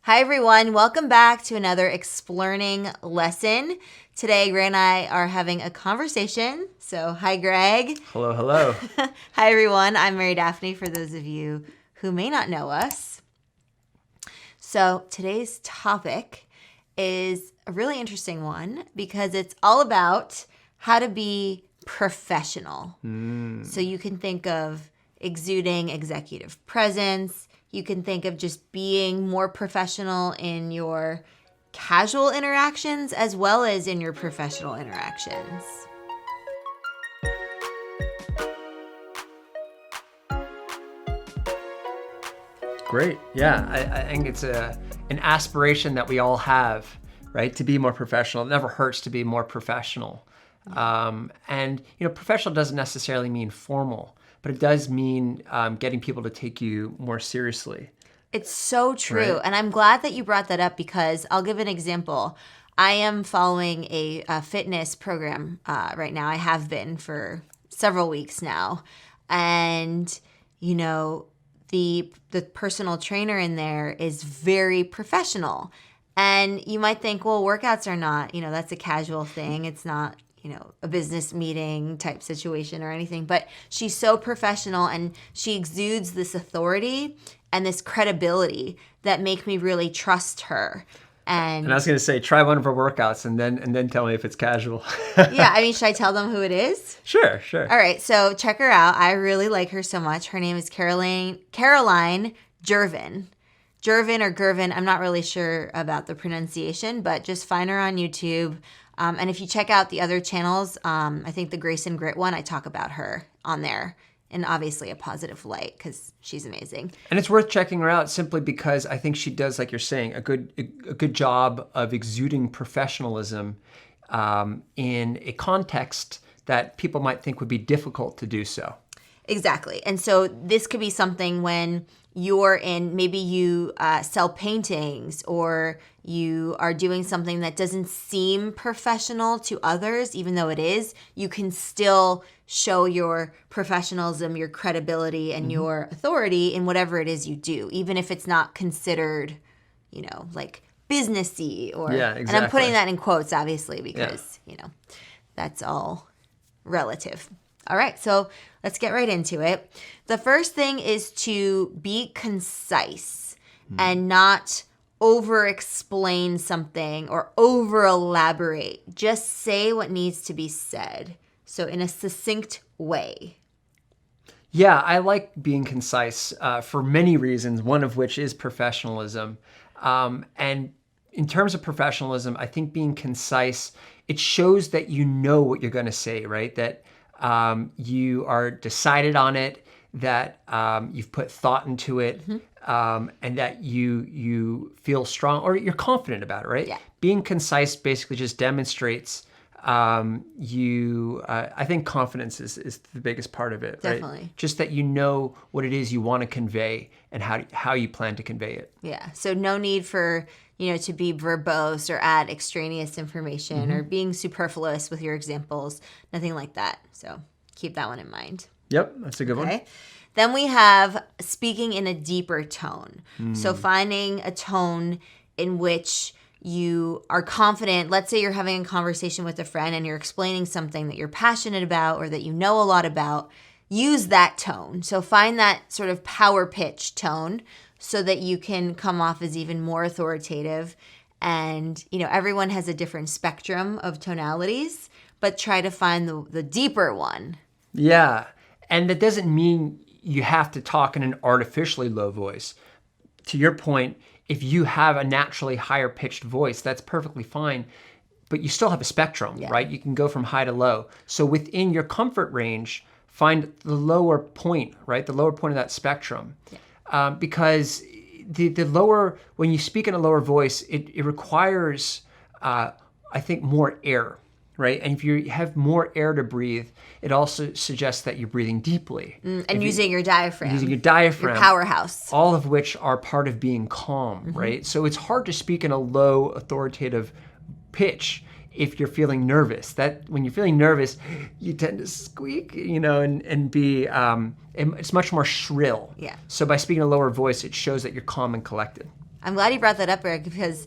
Hi everyone, welcome back to another Explearning lesson. Today, Greg and I are having a conversation. So, hi Greg. Hello, hello. Hi everyone, I'm Mary Daphne for those of you who may not know us. So, today's topic is a really interesting one because it's all about how to be professional. So, you can think of exuding executive presence. You can think of just being more professional in your casual interactions as well as in your professional interactions. Great. Yeah, I think it's an aspiration that we all have, right? To be more professional. It never hurts to be more professional. And, professional doesn't necessarily mean formal, but it does mean getting people to take you more seriously. It's so true. Right. And I'm glad that you brought that up because I'll give an example. I am following a fitness program right now. I have been for several weeks now. And, the personal trainer in there is very professional. And you might think, well, workouts are not, that's a casual thing. It's not, a business meeting type situation or anything. But she's so professional and she exudes this authority and this credibility that make me really trust her. And I was going to say, try one of her workouts and then tell me if it's casual. yeah, should I tell them who it is? Sure. All right, so check her out. I really like her so much. Her name is Caroline Jervan. Jervan or Gervin, I'm not really sure about the pronunciation, but just find her on YouTube. And if you check out the other channels, I think the Grace and Grit one, I talk about her on there. And obviously a positive light because she's amazing. And it's worth checking her out simply because I think she does, like you're saying, a good job of exuding professionalism in a context that people might think would be difficult to do so. Exactly. And so this could be something when you're maybe you sell paintings or you are doing something that doesn't seem professional to others, even though it is, you can still show your professionalism, your credibility, and your authority in whatever it is you do, even if it's not considered, like businessy or, yeah, exactly. And I'm putting that in quotes, obviously, because, that's all relative. All right, so let's get right into it. The first thing is to be concise and not over-explain something or over-elaborate. Just say what needs to be said. So in a succinct way. Yeah, I like being concise for many reasons, one of which is professionalism. And in terms of professionalism, I think being concise, it shows that you know what you're going to say, right? That you are decided on it, that you've put thought into it, and that you feel strong or you're confident about it, right? Yeah. Being concise basically just demonstrates I think confidence is the biggest part of it, right? Definitely. Just that you know what it is you want to convey and how you plan to convey it. Yeah. So no need for, to be verbose or add extraneous information or being superfluous with your examples. Nothing like that. So keep that one in mind. Yep, that's a good one. Then we have speaking in a deeper tone. So finding a tone in which you are confident. Let's say you're having a conversation with a friend and you're explaining something that you're passionate about or that you know a lot about. Use that tone. So find that sort of power pitch tone so that you can come off as even more authoritative. And, everyone has a different spectrum of tonalities, but try to find the deeper one. Yeah. And that doesn't mean you have to talk in an artificially low voice. To your point, if you have a naturally higher pitched voice, that's perfectly fine, but you still have a spectrum, right? You can go from high to low. So within your comfort range, find the lower point, right? The lower point of that spectrum. Yeah. Because the lower, when you speak in a lower voice, it requires, I think, more air, right? And if you have more air to breathe, it also suggests that you're breathing deeply. And using your diaphragm. Using your diaphragm. Your powerhouse. All of which are part of being calm, right? So it's hard to speak in a low, authoritative pitch if you're feeling nervous. That when you're feeling nervous, you tend to squeak, and be, it's much more shrill. Yeah. So by speaking a lower voice, it shows that you're calm and collected. I'm glad you brought that up, Eric, because,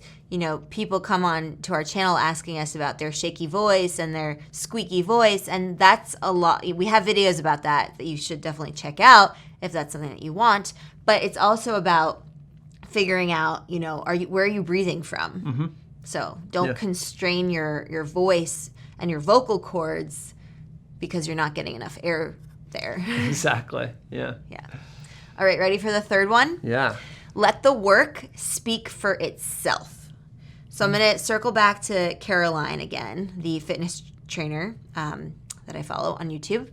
people come on to our channel asking us about their shaky voice and their squeaky voice, and that's a lot. We have videos about that you should definitely check out if that's something that you want. But it's also about figuring out, where are you breathing from? Mm-hmm. So don't constrain your voice and your vocal cords because you're not getting enough air there. Exactly. Yeah. Yeah. All right, ready for the third one? Yeah. Let the work speak for itself. So I'm going to circle back to Caroline again, the fitness trainer that I follow on YouTube.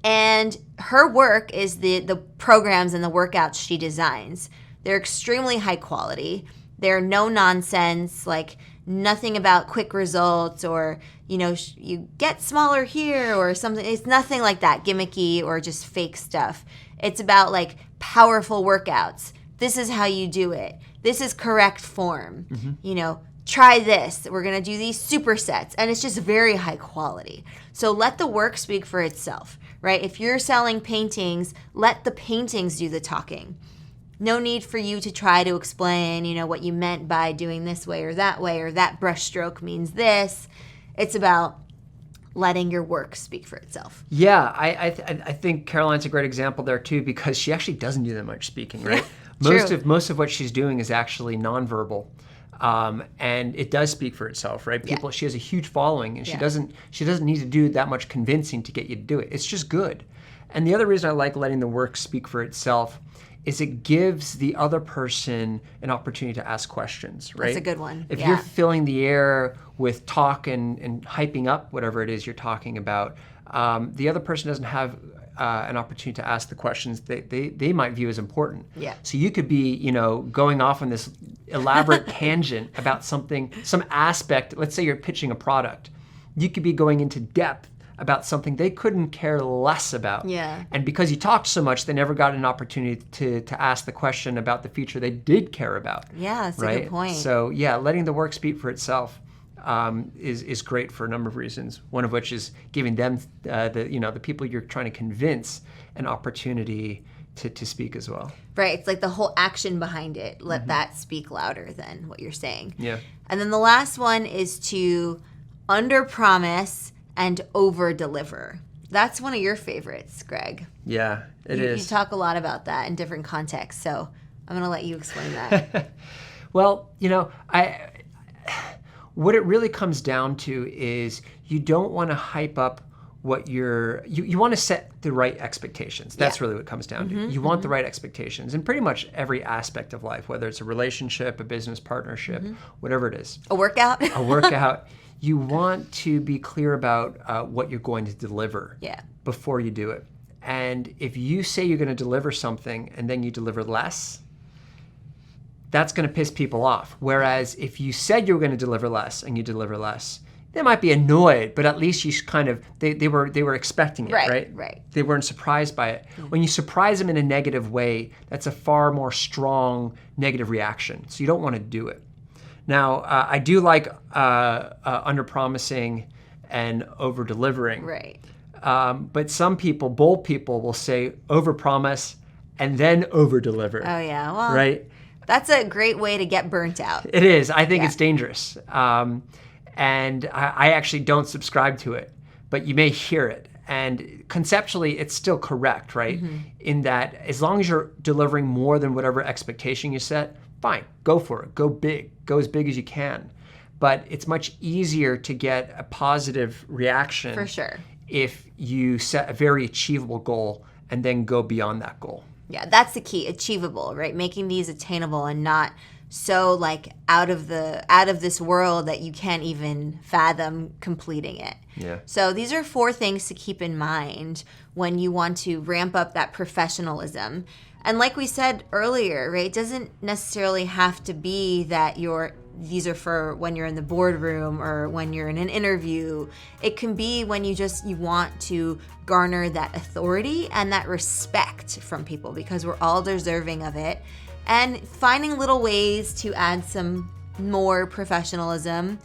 And her work is the programs and the workouts she designs. They're extremely high quality. They're no nonsense, like nothing about quick results or, you get smaller here or something. It's nothing like that, gimmicky or just fake stuff. It's about like powerful workouts. This is how you do it. This is correct form. Mm-hmm. Try this. We're going to do these supersets. And it's just very high quality. So let the work speak for itself, right? If you're selling paintings, let the paintings do the talking. No need for you to try to explain, what you meant by doing this way, or that brush stroke means this. It's about letting your work speak for itself. Yeah, I think Caroline's a great example there too, because she actually doesn't do that much speaking, right? Most of what she's doing is actually nonverbal. And it does speak for itself, right? She has a huge following, and she doesn't need to do that much convincing to get you to do it. It's just good. And the other reason I like letting the work speak for itself is it gives the other person an opportunity to ask questions, right? That's a good one. If you're filling the air with talk and hyping up whatever it is you're talking about, the other person doesn't have an opportunity to ask the questions they might view as important. Yeah. So you could be, going off on this elaborate tangent about something, some aspect. Let's say you're pitching a product. You could be going into depth about something they couldn't care less about. Yeah. And because you talked so much, they never got an opportunity to ask the question about the feature they did care about. Yeah, that's right? a good point. So yeah, letting the work speak for itself is great for a number of reasons. One of which is giving them the people you're trying to convince an opportunity to speak as well. Right. It's like the whole action behind it. Let that speak louder than what you're saying. Yeah. And then the last one is to under-promise and over-deliver. That's one of your favorites, Greg. Yeah, it is. You talk a lot about that in different contexts, so I'm going to let you explain that. Well, what it really comes down to is you don't want to hype up what you want to set the right expectations. That's really what it comes down to. You want the right expectations in pretty much every aspect of life, whether it's a relationship, a business partnership, whatever it is. A workout? A workout. You want to be clear about what you're going to deliver before you do it. And if you say you're going to deliver something and then you deliver less, that's going to piss people off. Whereas if you said you were going to deliver less and you deliver less, they might be annoyed, but at least you kind of, they were expecting it, right? Right. They weren't surprised by it. When you surprise them in a negative way, that's a far more strong negative reaction. So you don't want to do it. Now, I do like under-promising and over-delivering. Right. But some people, bold people, will say over-promise and then over-deliver. Oh, yeah. Well, right? That's a great way to get burnt out. It is. I think it's dangerous. And I actually don't subscribe to it, but you may hear it. And conceptually, it's still correct, right? In that as long as you're delivering more than whatever expectation you set, fine, go for it. Go big. Go as big as you can. But it's much easier to get a positive reaction For sure. if you set a very achievable goal and then go beyond that goal. Yeah, that's the key. Achievable, right? Making these attainable and not so like out of this world that you can't even fathom completing it. Yeah. So these are 4 things to keep in mind when you want to ramp up that professionalism. And like we said earlier, right, it doesn't necessarily have to be that these are for when you're in the boardroom or when you're in an interview. It can be when you want to garner that authority and that respect from people because we're all deserving of it. And finding little ways to add some more professionalism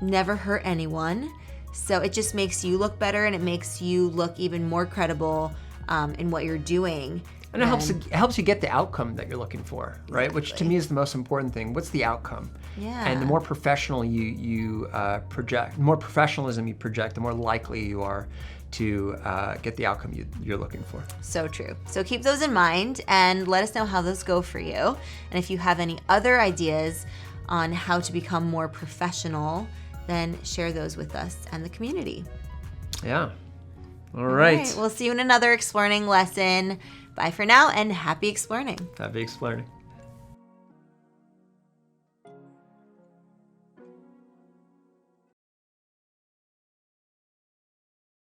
never hurt anyone. So it just makes you look better and it makes you look even more credible in what you're doing. And it helps you get the outcome that you're looking for, right? Exactly. Which to me is the most important thing. What's the outcome? Yeah. And the more professional you project, the more professionalism you project, the more likely you are to get the outcome you're looking for. So true. So keep those in mind and let us know how those go for you. And if you have any other ideas on how to become more professional, then share those with us and the community. Yeah. All right. We'll see you in another Explearning lesson. Bye for now and happy Explearning. Happy Explearning.